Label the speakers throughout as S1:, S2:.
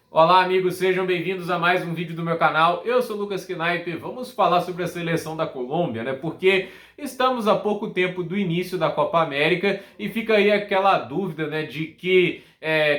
S1: Olá, amigos, sejam bem-vindos a mais um vídeo do meu canal. Eu sou o Lucas Knaip. Vamos falar sobre a seleção da Colômbia, né? Porque estamos a pouco tempo do início da Copa América e fica aí aquela dúvida, né, de que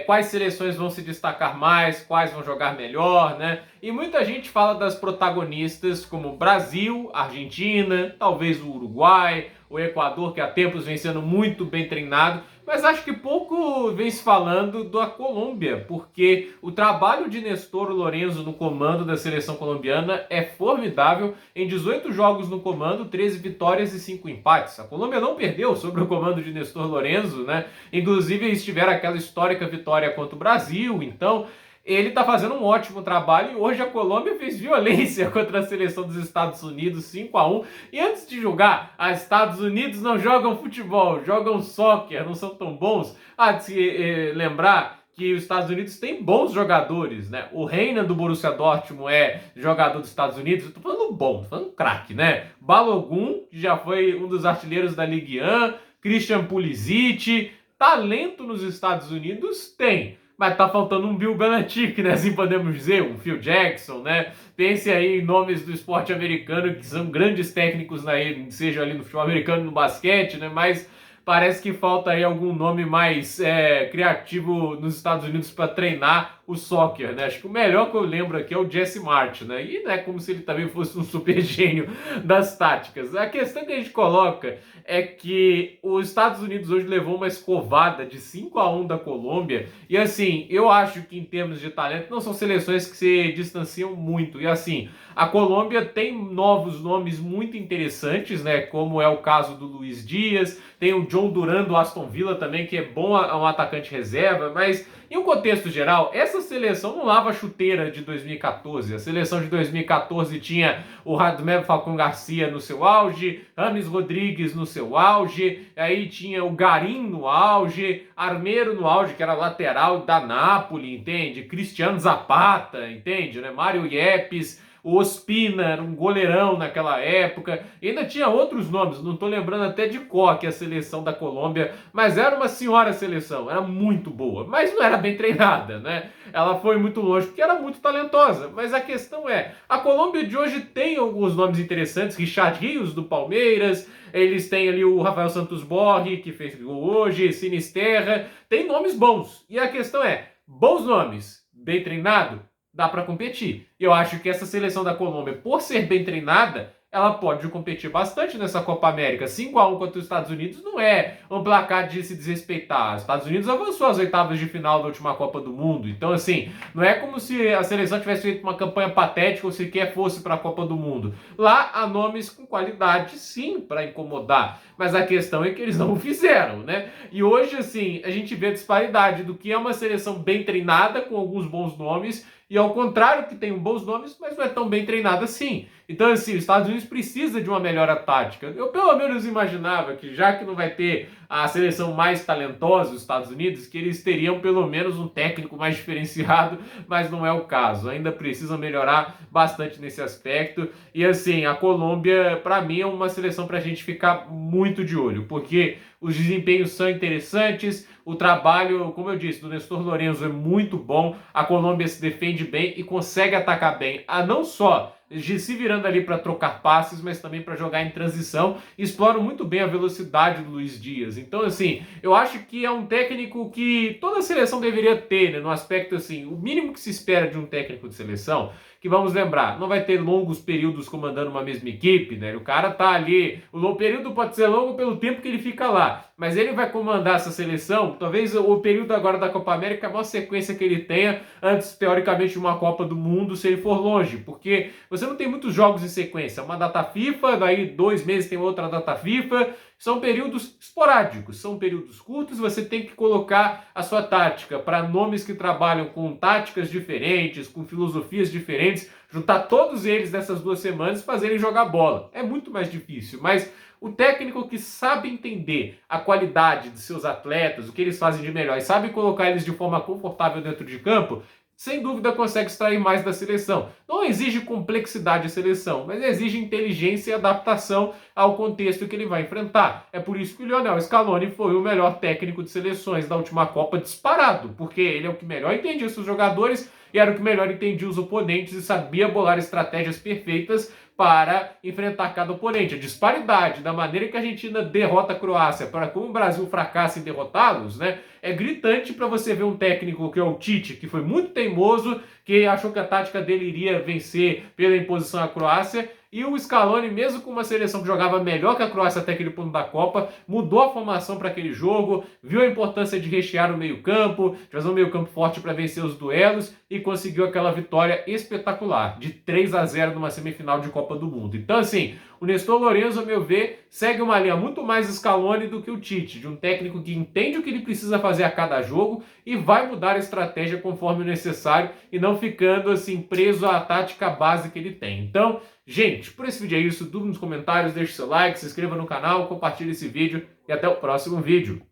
S1: quais seleções vão se destacar mais, quais vão jogar melhor, né? E muita gente fala das protagonistas como Brasil, Argentina, talvez o Uruguai, o Equador, que há tempos vem sendo muito bem treinado. Mas acho que pouco vem se falando da Colômbia, porque o trabalho de Nestor Lorenzo no comando da seleção colombiana é formidável. Em 18 jogos no comando, 13 vitórias e 5 empates. A Colômbia não perdeu sobre o comando de Nestor Lorenzo, né? Inclusive, eles tiveram aquela histórica vitória contra o Brasil, então ele está fazendo um ótimo trabalho e hoje a Colômbia fez violência contra a seleção dos Estados Unidos 5-1. E antes de jogar, os Estados Unidos não jogam futebol, jogam soccer, não são tão bons. De se lembrar que os Estados Unidos têm bons jogadores, né? O Reina do Borussia Dortmund é jogador dos Estados Unidos. Eu tô falando bom, tô falando craque, né? Balogun, que já foi um dos artilheiros da Ligue 1, Christian Pulisic. Talento nos Estados Unidos tem. Mas tá faltando um Bill Belichick, né? Assim podemos dizer, um Phil Jackson, né? Pense aí em nomes do esporte americano que são grandes técnicos, né? Seja ali no futebol americano, no basquete, né? Mas parece que falta aí algum nome mais criativo nos Estados Unidos para treinar o soccer, né? Acho que o melhor que eu lembro aqui é o Jesse Martin, né? E não é como se ele também fosse um super gênio das táticas. A questão que a gente coloca é que os Estados Unidos hoje levou uma escovada de 5-1 da Colômbia e assim, eu acho que em termos de talento não são seleções que se distanciam muito. E assim, a Colômbia tem novos nomes muito interessantes, né? Como é o caso do Luiz Dias, tem o John Duran do Aston Villa também, que é bom, um atacante reserva, mas em um contexto geral, essa seleção não lava a chuteira de 2014. A seleção de 2014 tinha o Radamel Falcão Garcia no seu auge, Rames Rodrigues no seu auge, aí tinha o Garim no auge, Armeiro no auge, que era lateral da Napoli, entende? Cristiano Zapata, entende? Né? Mário Yepes, o Ospina era um goleirão naquela época, e ainda tinha outros nomes, não estou lembrando até de cor que a seleção da Colômbia, mas era uma senhora seleção, era muito boa, mas não era bem treinada, né? Ela foi muito longe porque era muito talentosa, mas a questão é, a Colômbia de hoje tem alguns nomes interessantes, Richard Rios do Palmeiras, eles têm ali o Rafael Santos Borri, que fez gol hoje, Sinisterra, tem nomes bons, e a questão é, bons nomes, bem treinado, dá para competir. Eu acho que essa seleção da Colômbia, por ser bem treinada, ela pode competir bastante nessa Copa América. 5-1 contra os Estados Unidos não é um placar de se desrespeitar. Os Estados Unidos avançou às oitavas de final da última Copa do Mundo. Então, assim, não é como se a seleção tivesse feito uma campanha patética ou sequer fosse para a Copa do Mundo. Lá há nomes com qualidade, sim, para incomodar. Mas a questão é que eles não o fizeram, né? E hoje, assim, a gente vê a disparidade do que é uma seleção bem treinada, com alguns bons nomes, e ao contrário, que tem bons nomes, mas não é tão bem treinado assim. Então, assim, os Estados Unidos precisa de uma melhora tática. Eu pelo menos imaginava que, já que não vai ter a seleção mais talentosa dos Estados Unidos, que eles teriam pelo menos um técnico mais diferenciado, mas não é o caso. Ainda precisam melhorar bastante nesse aspecto. E, assim, a Colômbia, para mim, é uma seleção para a gente ficar muito de olho, porque os desempenhos são interessantes, o trabalho, como eu disse, do Nestor Lorenzo é muito bom, a Colômbia se defende bem e consegue atacar bem, não só se virando ali para trocar passes, mas também para jogar em transição, exploram muito bem a velocidade do Luiz Dias. Então, assim, eu acho que é um técnico que toda a seleção deveria ter, né, no aspecto, assim, o mínimo que se espera de um técnico de seleção, que vamos lembrar, não vai ter longos períodos comandando uma mesma equipe, né? O cara tá ali, o período pode ser longo pelo tempo que ele fica lá, mas ele vai comandar essa seleção, talvez o período agora da Copa América, a maior sequência que ele tenha antes, teoricamente, de uma Copa do Mundo, se ele for longe, porque você não tem muitos jogos em sequência, uma data FIFA, daí 2 meses tem outra data FIFA, são períodos esporádicos, são períodos curtos, você tem que colocar a sua tática para nomes que trabalham com táticas diferentes, com filosofias diferentes, juntar todos eles nessas 2 semanas e fazerem jogar bola. É muito mais difícil, mas o técnico que sabe entender a qualidade dos seus atletas, o que eles fazem de melhor e sabe colocar eles de forma confortável dentro de campo, sem dúvida consegue extrair mais da seleção. Não exige complexidade de seleção, mas exige inteligência e adaptação ao contexto que ele vai enfrentar. É por isso que o Lionel Scaloni foi o melhor técnico de seleções da última Copa disparado, porque ele é o que melhor entendia seus jogadores e era o que melhor entendia os oponentes e sabia bolar estratégias perfeitas para enfrentar cada oponente. A disparidade da maneira que a Argentina derrota a Croácia para como o Brasil fracassa em derrotá-los, né, é gritante para você ver um técnico que é o Tite, que foi muito teimoso, que achou que a tática dele iria vencer pela imposição à Croácia, e o Scaloni, mesmo com uma seleção que jogava melhor que a Croácia até aquele ponto da Copa, mudou a formação para aquele jogo, viu a importância de rechear o meio-campo, de fazer um meio-campo forte para vencer os duelos e conseguiu aquela vitória espetacular, de 3-0 numa semifinal de Copa do Mundo. Então, assim, o Nestor Lorenzo, a meu ver, segue uma linha muito mais Scaloni do que o Tite, de um técnico que entende o que ele precisa fazer a cada jogo e vai mudar a estratégia conforme o necessário e não ficando assim preso à tática base que ele tem. Então, gente, por esse vídeo é isso. Dúvida nos comentários, deixe seu like, se inscreva no canal, compartilhe esse vídeo e até o próximo vídeo.